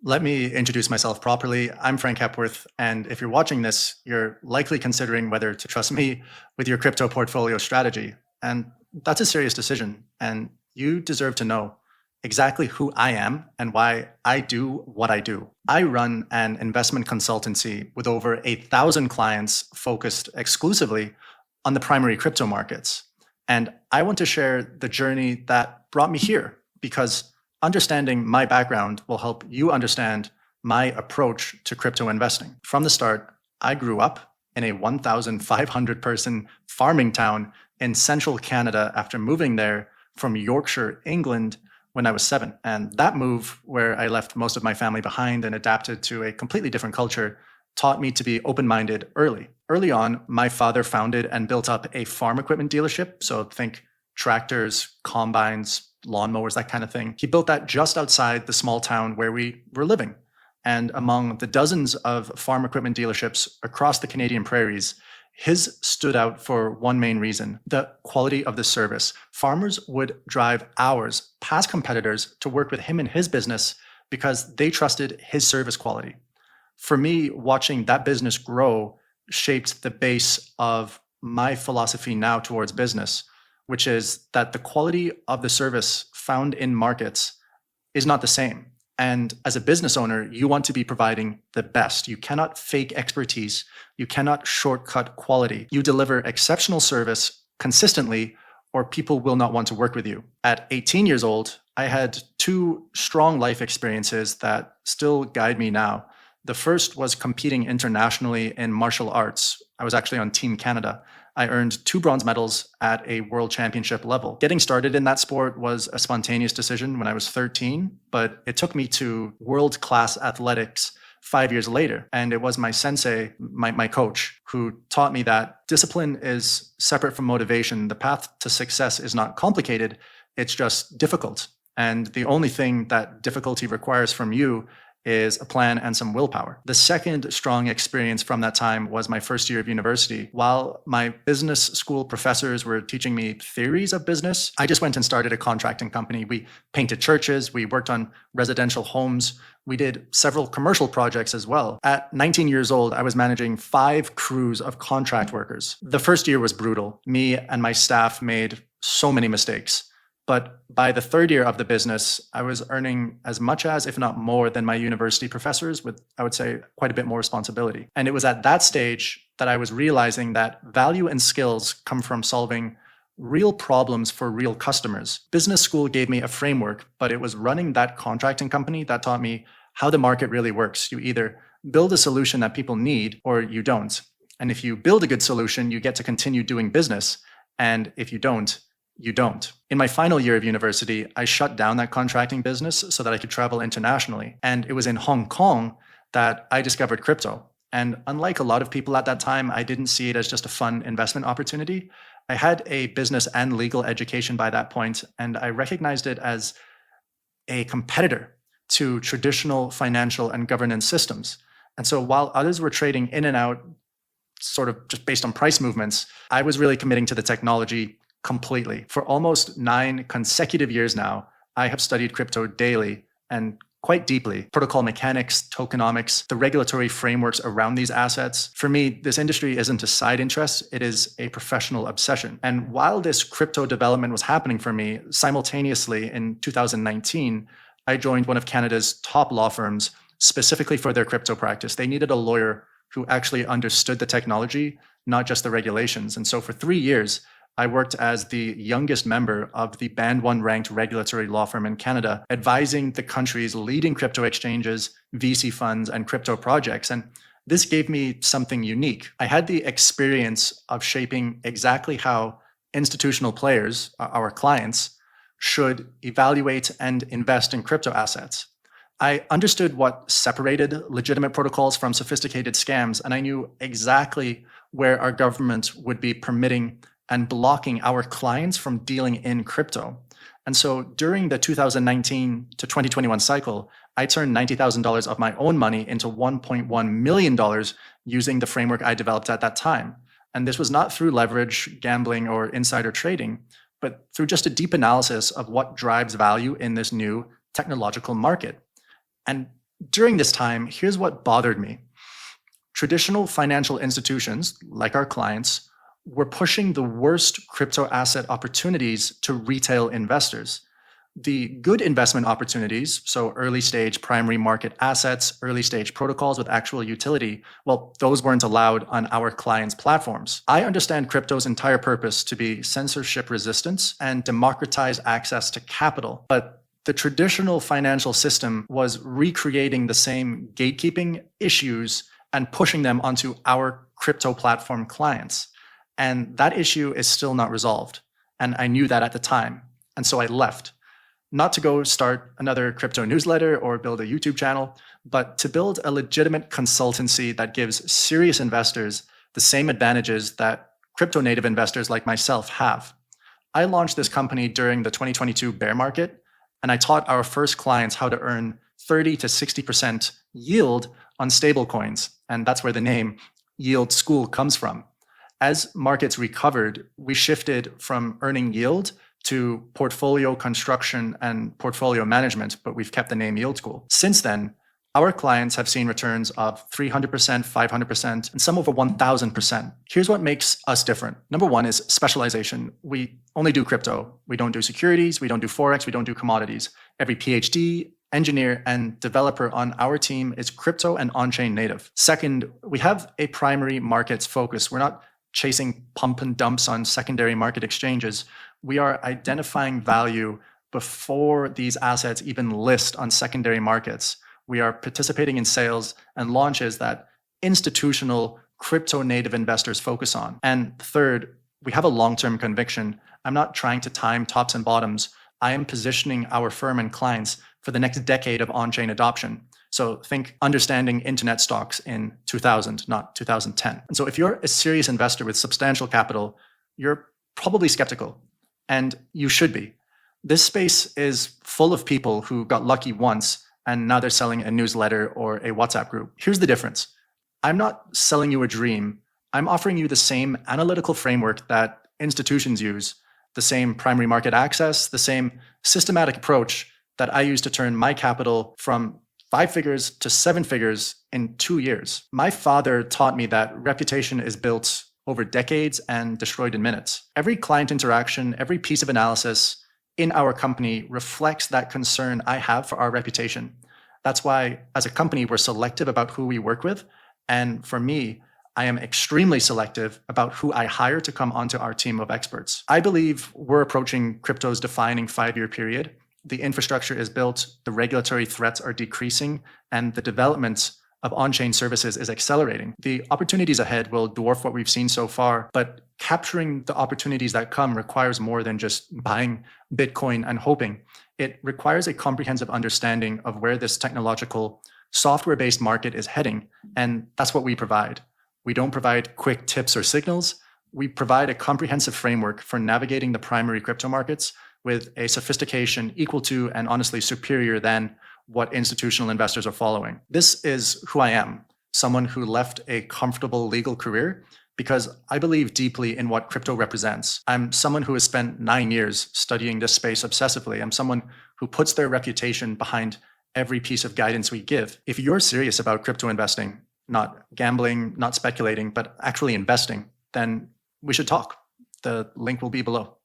Let me introduce myself properly. I'm Frank Hepworth, and if you're watching this, you're likely considering whether to trust me with your crypto portfolio strategy. And that's a serious decision, and you deserve to know exactly who I am and why I do what I do. I run an investment consultancy with over 1,000 clients focused exclusively on the primary crypto markets. And I want to share the journey that brought me here because understanding my background will help you understand my approach to crypto investing. From the start, I grew up in a 1,500 person farming town in central Canada after moving there from Yorkshire, England, when I was 7. And that move, where I left most of my family behind and adapted to a completely different culture, taught me to be open-minded early. Early on, my father founded and built up a farm equipment dealership. So think tractors, combines, lawnmowers, that kind of thing. He built that just outside the small town where we were living. And among the dozens of farm equipment dealerships across the Canadian prairies, his stood out for one main reason: the quality of the service. Farmers would drive hours past competitors to work with him in his business because they trusted his service quality. For me, watching that business grow shaped the base of my philosophy now towards business, which is that the quality of the service found in markets is not the same. And as a business owner, you want to be providing the best. You cannot fake expertise. You cannot shortcut quality. You deliver exceptional service consistently, or people will not want to work with you. At 18 years old, I had 2 strong life experiences that still guide me now. The first was competing internationally in martial arts. I was actually on Team Canada. I earned 2 bronze medals at a world championship level. Getting started in that sport was a spontaneous decision when I was 13, but it took me to world-class athletics 5 years later. And it was my sensei, my coach, who taught me that discipline is separate from motivation. The path to success is not complicated, it's just difficult. And the only thing that difficulty requires from you is a plan and some willpower. The second strong experience from that time was my first year of university. While my business school professors were teaching me theories of business, I just went and started a contracting company. We painted churches, we worked on residential homes, we did several commercial projects as well. At 19 years old, I was managing 5 crews of contract workers. The first year was brutal. Me and my staff made so many mistakes. But by the third year of the business, I was earning as much as, if not more, than my university professors with, I would say, quite a bit more responsibility. And it was at that stage that I was realizing that value and skills come from solving real problems for real customers. Business school gave me a framework, but it was running that contracting company that taught me how the market really works. You either build a solution that people need or you don't. And if you build a good solution, you get to continue doing business. And if you don't, you don't. In my final year of university, I shut down that contracting business so that I could travel internationally. And it was in Hong Kong that I discovered crypto. And unlike a lot of people at that time, I didn't see it as just a fun investment opportunity. I had a business and legal education by that point, and I recognized it as a competitor to traditional financial and governance systems. And so while others were trading in and out, sort of just based on price movements, I was really committing to the technology completely. For almost 9 consecutive years now, I have studied crypto daily and quite deeply. Protocol mechanics, tokenomics, the regulatory frameworks around these assets. For me, this industry isn't a side interest, it is a professional obsession. And while this crypto development was happening for me, simultaneously in 2019, I joined one of Canada's top law firms specifically for their crypto practice. They needed a lawyer who actually understood the technology, not just the regulations. And so for 3 years, I worked as the youngest member of the Band 1 ranked regulatory law firm in Canada, advising the country's leading crypto exchanges, VC funds, and crypto projects. And this gave me something unique. I had the experience of shaping exactly how institutional players, our clients, should evaluate and invest in crypto assets. I understood what separated legitimate protocols from sophisticated scams, and I knew exactly where our government would be permitting and blocking our clients from dealing in crypto. And so during the 2019 to 2021 cycle, I turned $90,000 of my own money into $1.1 million using the framework I developed at that time. And this was not through leverage, gambling, or insider trading, but through just a deep analysis of what drives value in this new technological market. And During this time, here's what bothered me. Traditional financial institutions, like our clients, were pushing the worst crypto asset opportunities to retail investors. The good investment opportunities, so early stage primary market assets, early stage protocols with actual utility, well, those weren't allowed on our clients' platforms. I understand crypto's entire purpose to be censorship resistance and democratize access to capital, but the traditional financial system was recreating the same gatekeeping issues and pushing them onto our crypto platform clients. And that issue is still not resolved. And I knew that at the time. And so I left, not to go start another crypto newsletter or build a YouTube channel, but to build a legitimate consultancy that gives serious investors the same advantages that crypto native investors like myself have. I launched this company during the 2022 bear market, and I taught our first clients how to earn 30 to 60% yield on stablecoins. And that's where the name Yield School comes from. As markets recovered, we shifted from earning yield to portfolio construction and portfolio management, but we've kept the name Yield School. Since then, our clients have seen returns of 300%, 500%, and some over 1,000%. Here's what makes us different. Number one is specialization. We only do crypto. We don't do securities. We don't do Forex. We don't do commodities. Every PhD, engineer, and developer on our team is crypto and on-chain native. Second, we have a primary markets focus. We're not chasing pump and dumps on secondary market exchanges. We are identifying value before these assets even list on secondary markets. We are participating in sales and launches that institutional crypto native investors focus on. And third, we have a long-term conviction. I'm not trying to time tops and bottoms. I am positioning our firm and clients for the next decade of on-chain adoption. So think understanding internet stocks in 2000, not 2010. And so if you're a serious investor with substantial capital, you're probably skeptical, and you should be. This space is full of people who got lucky once and now they're selling a newsletter or a WhatsApp group. Here's the difference. I'm not selling you a dream. I'm offering you the same analytical framework that institutions use, the same primary market access, the same systematic approach that I use to turn my capital from 5 figures to 7 figures in 2 years. My father taught me that reputation is built over decades and destroyed in minutes. Every client interaction, every piece of analysis in our company reflects that concern I have for our reputation. That's why, as a company, we're selective about who we work with. And for me, I am extremely selective about who I hire to come onto our team of experts. I believe we're approaching crypto's defining 5-year period. The infrastructure is built, the regulatory threats are decreasing, and the development of on-chain services is accelerating. The opportunities ahead will dwarf what we've seen so far, but capturing the opportunities that come requires more than just buying Bitcoin and hoping. It requires a comprehensive understanding of where this technological software-based market is heading, and that's what we provide. We don't provide quick tips or signals. We provide a comprehensive framework for navigating the primary crypto markets with a sophistication equal to and honestly superior than what institutional investors are following. This is who I am, someone who left a comfortable legal career because I believe deeply in what crypto represents. I'm someone who has spent 9 years studying this space obsessively. I'm someone who puts their reputation behind every piece of guidance we give. If you're serious about crypto investing, not gambling, not speculating, but actually investing, then we should talk. The link will be below.